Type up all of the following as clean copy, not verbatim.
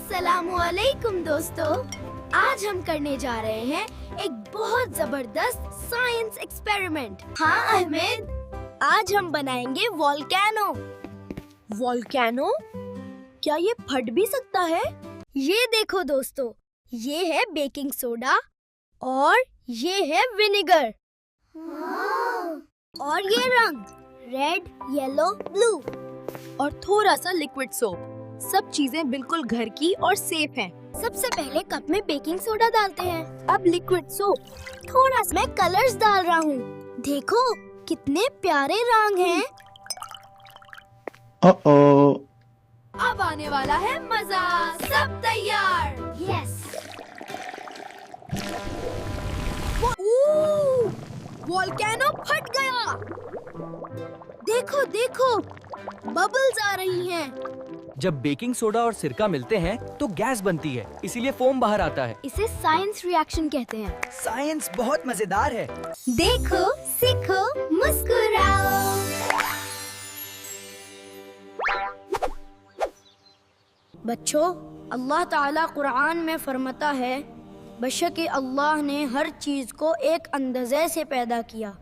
अस्सलामुअलैकुम दोस्तों, आज हम करने जा रहे हैं एक बहुत जबरदस्त साइंस एक्सपेरिमेंट। हाँ अहमद, आज हम बनाएंगे वोल्केनो। वोल्केनो? क्या ये फट भी सकता है? ये देखो दोस्तों, ये है बेकिंग सोडा और ये है विनेगर। और ये रंग रेड, येलो, ब्लू और थोड़ा सा लिक्विड सोप। सब चीजें बिल्कुल घर की और सेफ हैं। सबसे पहले कप में बेकिंग सोडा डालते हैं, अब लिक्विड सोप, थोड़ा सा मैं कलर्स डाल रहा हूँ। देखो कितने प्यारे रंग हैं। अब आने वाला है मजा। सब तैयार? यस। वोल्केनो फट गया। देखो देखो, बबल्स आ रही हैं। जब बेकिंग सोडा और सिरका मिलते हैं तो गैस बनती है, इसीलिए फोम बाहर आता है। इसे साइंस रिएक्शन कहते हैं। साइंस बहुत मजेदार है। देखो, सीखो, मुस्कुराओ। बच्चों, अल्लाह ताला कुरान में फरमाता है, बेशक अल्लाह ने हर चीज को एक अंदाजे से पैदा किया।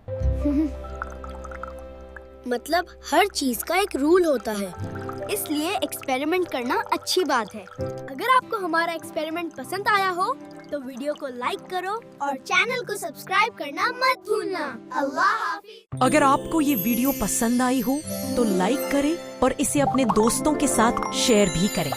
मतलब हर चीज का एक रूल होता है, इसलिए एक्सपेरिमेंट करना अच्छी बात है। अगर आपको हमारा एक्सपेरिमेंट पसंद आया हो तो वीडियो को लाइक करो और चैनल को सब्सक्राइब करना मत भूलना। अल्लाह हाफिज। अगर आपको ये वीडियो पसंद आई हो तो लाइक करें और इसे अपने दोस्तों के साथ शेयर भी करें।